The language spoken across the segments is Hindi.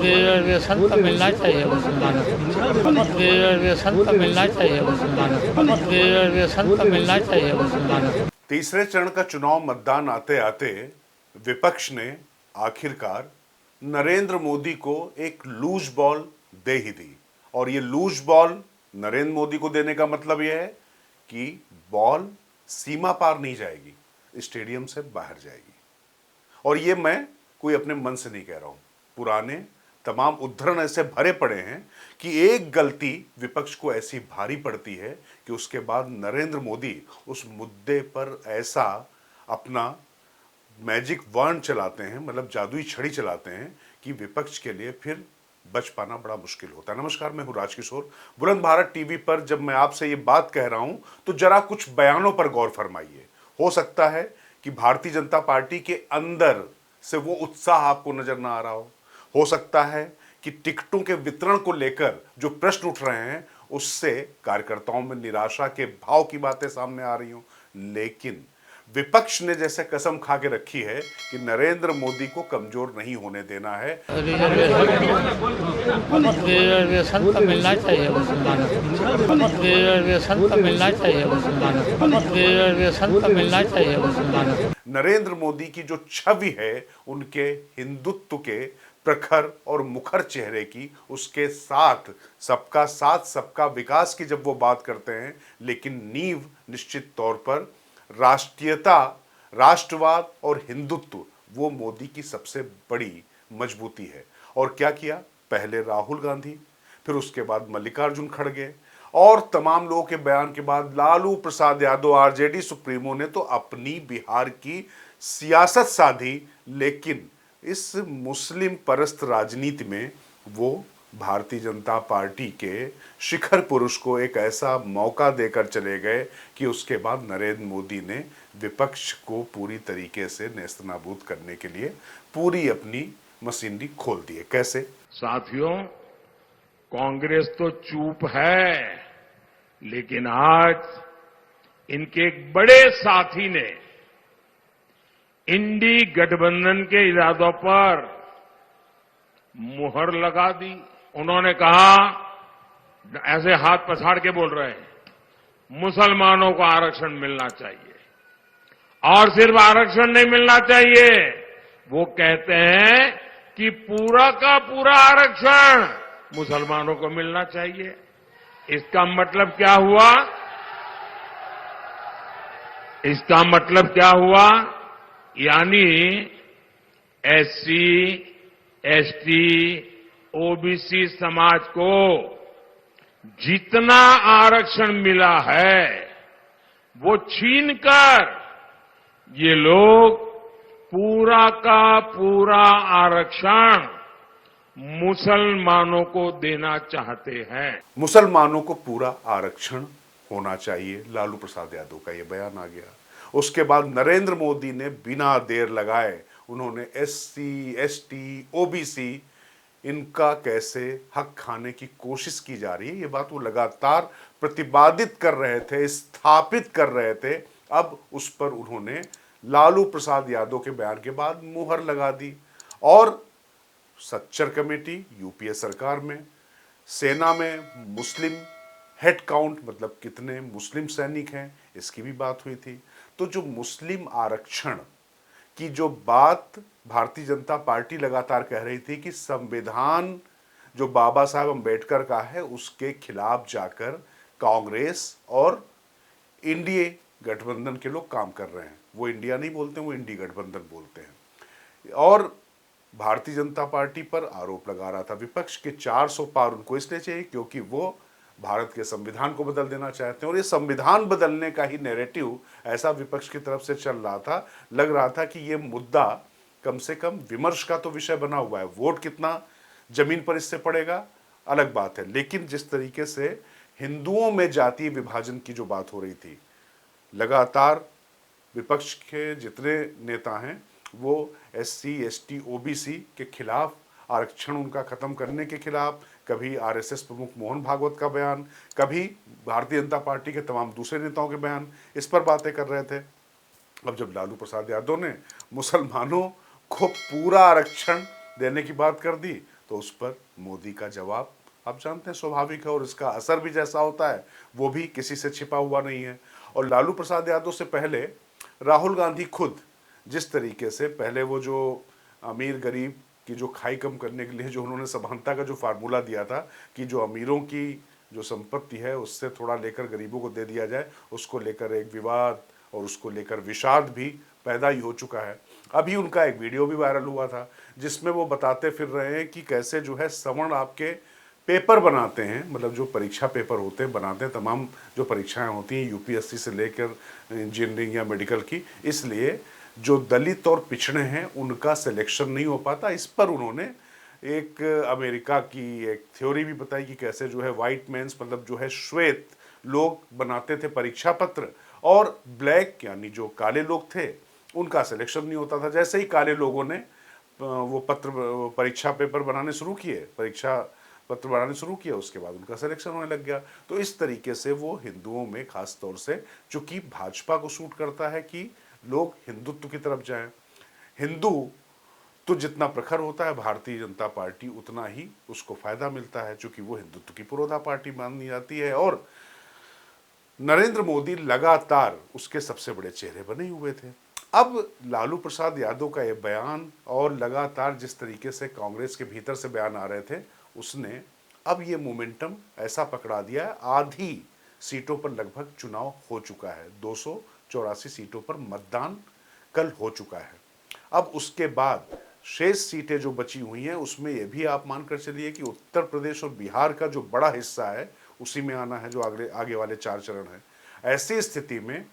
रिजर्वेशन तो मिलना चाहिए मुसलमानों को। रिजर्वेशन तो मिलना चाहिए मुसलमानों को। रिजर्वेशन तो मिलना चाहिए मुसलमानों को। तीसरे चरण का चुनाव मतदान आते आते विपक्ष ने आखिरकार नरेंद्र मोदी को एक लूज बॉल दे ही दी। और ये लूज बॉल नरेंद्र मोदी को देने का मतलब यह है कि बॉल सीमा पार नहीं जाएगी, स्टेडियम से बाहर जाएगी। और ये मैं कोई अपने मन से नहीं कह रहा हूं, पुराने तमाम उद्धरण ऐसे भरे पड़े हैं कि एक गलती विपक्ष को ऐसी भारी पड़ती है कि उसके बाद नरेंद्र मोदी उस मुद्दे पर ऐसा अपना मैजिक वांड चलाते हैं, मतलब जादुई छड़ी चलाते हैं कि विपक्ष के लिए फिर बच पाना बड़ा मुश्किल होता है। नमस्कार, मैं हूं राजकिशोर। बुलंद भारत टीवी पर जब मैं आपसे ये बात कह रहा हूं तो जरा कुछ बयानों पर गौर फरमाइए। हो सकता है कि भारतीय जनता पार्टी के अंदर से वो उत्साह आपको नजर ना आ रहा हो सकता है कि टिकटों के वितरण को लेकर जो प्रश्न उठ रहे हैं उससे कार्यकर्ताओं में निराशा के भाव की बातें सामने आ रही हो, लेकिन विपक्ष ने जैसे कसम खा के रखी है कि नरेंद्र मोदी को कमजोर नहीं होने देना है। रिजर्वेशन तो मिलना चाहिए मुसलमानों को। रिजर्वेशन तो मिलना चाहिए मुसलमानों को। रिजर्वेशन तो मिलना चाहिए मुसलमानों को। नरेंद्र मोदी की जो छवि है उनके हिंदुत्व के प्रखर और मुखर चेहरे की, उसके साथ सबका विकास की जब वो बात करते हैं, लेकिन नींव निश्चित तौर पर राष्ट्रीयता, राष्ट्रवाद और हिंदुत्व वो मोदी की सबसे बड़ी मजबूती है। और क्या किया, पहले राहुल गांधी, फिर उसके बाद मल्लिकार्जुन खड़गे और तमाम लोगों के बयान के बाद लालू प्रसाद यादव आरजेडी सुप्रीमो ने तो अपनी बिहार की सियासत साधी। लेकिन इस मुस्लिम परस्त राजनीति में वो भारतीय जनता पार्टी के शिखर पुरुष को एक ऐसा मौका देकर चले गए कि उसके बाद नरेंद्र मोदी ने विपक्ष को पूरी तरीके से नेस्तनाबूद करने के लिए पूरी अपनी मशीनरी खोल दी है। कैसे? साथियों, कांग्रेस तो चुप है, लेकिन आज इनके एक बड़े साथी ने इंडी गठबंधन के इरादों पर मुहर लगा दी। उन्होंने कहा, ऐसे हाथ पछाड़ के बोल रहे हैं, मुसलमानों को आरक्षण मिलना चाहिए। और सिर्फ आरक्षण नहीं मिलना चाहिए, वो कहते हैं कि पूरा का पूरा आरक्षण मुसलमानों को मिलना चाहिए। इसका मतलब क्या हुआ? इसका मतलब क्या हुआ? यानी एससी, एसटी, ओबीसी समाज को जितना आरक्षण मिला है वो छीनकर ये लोग पूरा का पूरा आरक्षण मुसलमानों को देना चाहते हैं। मुसलमानों को पूरा आरक्षण होना चाहिए, लालू प्रसाद यादव का ये बयान आ गया। उसके बाद नरेंद्र मोदी ने बिना देर लगाए उन्होंने एससी, एसटी, ओबीसी इनका कैसे हक खाने की कोशिश की जा रही है, ये बात वो लगातार प्रतिपादित कर रहे थे, स्थापित कर रहे थे। अब उस पर उन्होंने लालू प्रसाद यादव के बयान के बाद मुहर लगा दी। और सच्चर कमेटी यूपीए सरकार में, सेना में मुस्लिम हेड काउंट, मतलब कितने मुस्लिम सैनिक हैं, इसकी भी बात हुई थी। तो जो मुस्लिम आरक्षण की जो बात भारतीय जनता पार्टी लगातार कह रही थी कि संविधान जो बाबा साहब अंबेडकर का है उसके खिलाफ जाकर कांग्रेस और इंडिया गठबंधन के लोग काम कर रहे हैं। वो इंडिया नहीं बोलते, वो इंडी गठबंधन बोलते हैं। और भारतीय जनता पार्टी पर आरोप लगा रहा था विपक्ष के 400 पार उनको इसलिए चाहिए क्योंकि वो भारत के संविधान को बदल देना चाहते हैं। और ये संविधान बदलने का ही नैरेटिव ऐसा विपक्ष की तरफ से चल रहा था, लग रहा था कि ये मुद्दा कम से कम विमर्श का तो विषय बना हुआ है। वोट कितना जमीन पर इससे पड़ेगा अलग बात है, लेकिन जिस तरीके से हिंदुओं में जातीय विभाजन की जो बात हो रही थी, लगातार विपक्ष के जितने नेता हैं वो एससी, एसटी, ओबीसी के खिलाफ, आरक्षण उनका खत्म करने के खिलाफ, कभी आरएसएस प्रमुख मोहन भागवत का बयान, कभी भारतीय जनता पार्टी के तमाम दूसरे नेताओं के बयान, इस पर बातें कर रहे थे। अब जब लालू प्रसाद यादव ने मुसलमानों को पूरा आरक्षण देने की बात कर दी, तो उस पर मोदी का जवाब आप जानते हैं स्वाभाविक है, और इसका असर भी जैसा होता है वो भी किसी से छिपा हुआ नहीं है। और लालू प्रसाद यादव से पहले राहुल गांधी खुद जिस तरीके से पहले वो जो अमीर गरीब की जो खाई कम करने के लिए जो उन्होंने समानता का जो फार्मूला दिया था कि जो अमीरों की जो संपत्ति है उससे थोड़ा लेकर गरीबों को दे दिया जाए, उसको लेकर एक विवाद और उसको लेकर विषाद भी पैदा ही हो चुका है। अभी उनका एक वीडियो भी वायरल हुआ था जिसमें वो बताते फिर रहे हैं कि कैसे जो है सवर्ण आपके पेपर बनाते हैं, मतलब जो परीक्षा पेपर होते हैं बनाते हैं, तमाम जो परीक्षाएं होती हैं यूपीएससी से लेकर इंजीनियरिंग या मेडिकल की, इसलिए जो दलित और पिछड़े हैं उनका सिलेक्शन नहीं हो पाता। इस पर उन्होंने एक अमेरिका की एक थ्योरी भी बताई कि कैसे जो है वाइट मैन्स मतलब जो है श्वेत लोग बनाते थे परीक्षा पत्र, और ब्लैक यानी जो काले लोग थे उनका सिलेक्शन नहीं होता था। जैसे ही काले लोगों ने वो परीक्षा पेपर बनाने शुरू किए, परीक्षा पत्र बनाने शुरू किया, उसके बाद उनका सिलेक्शन होने लग गया। तो इस तरीके से वो हिंदुओं में खास तौर से, चूंकि भाजपा को सूट करता है कि लोग हिंदुत्व की तरफ जाएं, हिंदू तो जितना प्रखर होता है भारतीय जनता पार्टी उतना ही उसको फायदा मिलता है, चूंकि वो हिंदुत्व की पुरोधा पार्टी मानी जाती है। और नरेंद्र मोदी लगातार उसके सबसे बड़े चेहरे बने हुए थे। अब लालू प्रसाद यादव का ये बयान और लगातार जिस तरीके से कांग्रेस के भीतर से बयान आ रहे थे, उसने अब ये मोमेंटम ऐसा पकड़ा दिया है, आधी सीटों पर लगभग चुनाव हो चुका है, 284 सीटों पर मतदान कल हो चुका है। अब उसके बाद शेष सीटें जो बची हुई हैं उसमें यह भी आप मानकर चलिए कि उत्तर प्रदेश और बिहार का जो बड़ा हिस्सा है उसी में आना है, जो आगे वाले 4 चरण हैं। ऐसी स्थिति में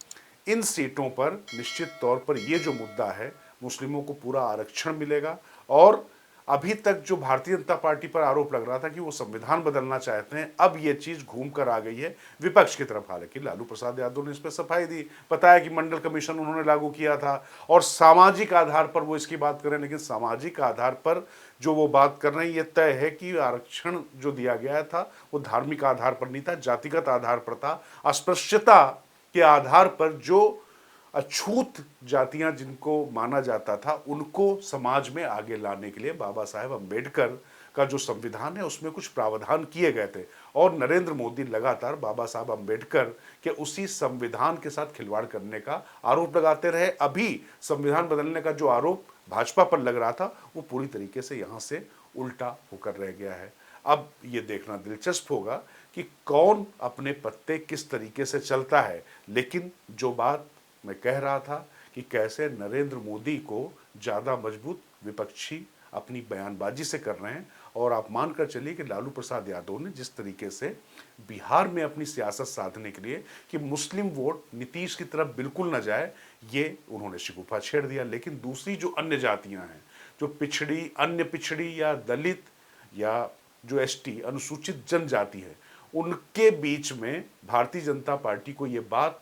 इन सीटों पर निश्चित तौर पर यह जो मुद्दा है, मुस्लिमों को पूरा आरक्षण मिलेगा। और अभी तक जो भारतीय जनता पार्टी पर आरोप लग रहा था कि वो संविधान बदलना चाहते हैं, अब ये चीज घूम कर आ गई है विपक्ष की तरफ। हालांकि लालू प्रसाद यादव ने इस पर सफाई दी, बताया कि मंडल कमीशन उन्होंने लागू किया था और सामाजिक आधार पर वो इसकी बात कर रहे हैं, लेकिन सामाजिक आधार पर जो वो बात कर रहे हैं ये तय है कि आरक्षण जो दिया गया था वो धार्मिक आधार पर नहीं था, जातिगत आधार पर था। अस्पृश्यता के आधार पर जो अछूत जातियां जिनको माना जाता था उनको समाज में आगे लाने के लिए बाबा साहेब अम्बेडकर का जो संविधान है उसमें कुछ प्रावधान किए गए थे। और नरेंद्र मोदी लगातार बाबा साहब अम्बेडकर के उसी संविधान के साथ खिलवाड़ करने का आरोप लगाते रहे। अभी संविधान बदलने का जो आरोप भाजपा पर लग रहा था वो पूरी तरीके से यहाँ से उल्टा होकर रह गया है। अब ये देखना दिलचस्प होगा कि कौन अपने पत्ते किस तरीके से चलता है। लेकिन जो बात मैं कह रहा था कि कैसे नरेंद्र मोदी को ज़्यादा मजबूत विपक्षी अपनी बयानबाजी से कर रहे हैं, और आप मानकर चलिए कि लालू प्रसाद यादव ने जिस तरीके से बिहार में अपनी सियासत साधने के लिए कि मुस्लिम वोट नीतीश की तरफ बिल्कुल न जाए, ये उन्होंने शिकूफा छेड़ दिया। लेकिन दूसरी जो अन्य जातियां हैं, जो पिछड़ी, अन्य पिछड़ी या दलित या जो एसटी अनुसूचित जनजाति है, उनके बीच में भारतीय जनता पार्टी को ये बात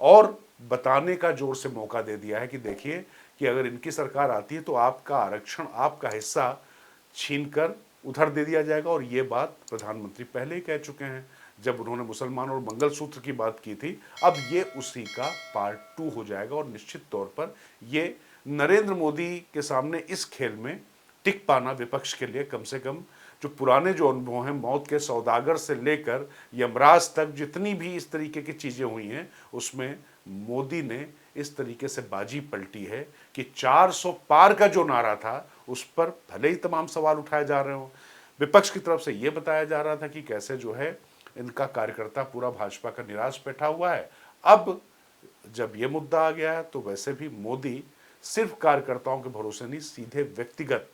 और बताने का जोर से मौका दे दिया है कि देखिए कि अगर इनकी सरकार आती है तो आपका आरक्षण, आपका हिस्सा छीनकर उधर दे दिया जाएगा। और ये बात प्रधानमंत्री पहले ही कह चुके हैं जब उन्होंने मुसलमान और मंगलसूत्र की बात की थी। अब ये उसी का पार्ट 2 हो जाएगा और निश्चित तौर पर ये नरेंद्र मोदी के सामने इस खेल में टिक पाना विपक्ष के लिए, कम से कम जो पुराने जो अनुभव हैं, मौत के सौदागर से लेकर यमराज तक जितनी भी इस तरीके की चीज़ें हुई हैं, उसमें मोदी ने इस तरीके से बाजी पलटी है कि 400 पार का जो नारा था उस पर भले ही तमाम सवाल उठाए जा रहे हों, विपक्ष की तरफ से ये बताया जा रहा था कि कैसे जो है इनका कार्यकर्ता पूरा भाजपा का निराश बैठा हुआ है। अब जब ये मुद्दा आ गया है तो वैसे भी मोदी सिर्फ कार्यकर्ताओं के भरोसे नहीं, सीधे व्यक्तिगत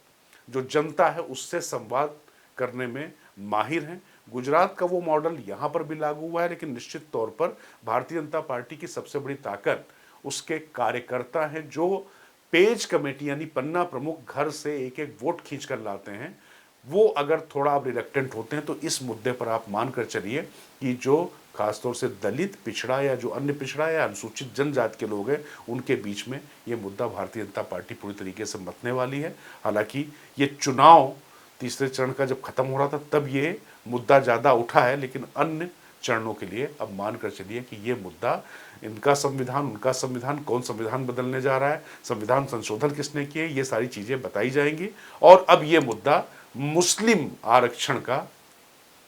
जो जनता है उससे संवाद करने में माहिर हैं। गुजरात का वो मॉडल यहाँ पर भी लागू हुआ है, लेकिन निश्चित तौर पर भारतीय जनता पार्टी की सबसे बड़ी ताकत उसके कार्यकर्ता हैं, जो पेज कमेटी यानी पन्ना प्रमुख घर से एक एक वोट खींच कर लाते हैं। वो अगर थोड़ा आप रिलक्टेंट होते हैं तो इस मुद्दे पर आप मानकर चलिए कि जो खासतौर से दलित, पिछड़ा या जो अन्य पिछड़ा या अनुसूचित जनजाति के लोग हैं, उनके बीच में ये मुद्दा भारतीय जनता पार्टी पूरी तरीके से मतने वाली है। हालांकि ये चुनाव तीसरे चरण का जब खत्म हो रहा था तब ये मुद्दा ज़्यादा उठा है, लेकिन अन्य चरणों के लिए अब मान कर चलिए कि ये मुद्दा, इनका संविधान, उनका संविधान, कौन संविधान बदलने जा रहा है, संविधान संशोधन किसने किए, ये सारी चीज़ें बताई जाएंगी। और अब ये मुद्दा मुस्लिम आरक्षण का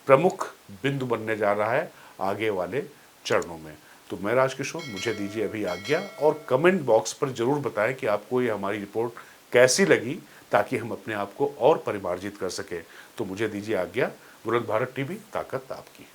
प्रमुख बिंदु बनने जा रहा है आगे वाले चरणों में। तो मैं राजकिशोर, मुझे दीजिए अभी आज्ञा, और कमेंट बॉक्स पर जरूर बताएं कि आपको ये हमारी रिपोर्ट कैसी लगी, ताकि हम अपने आप को और परिमार्जित कर सकें। तो मुझे दीजिए आज्ञा। बुलंद भारत टीवी, ताकत आपकी।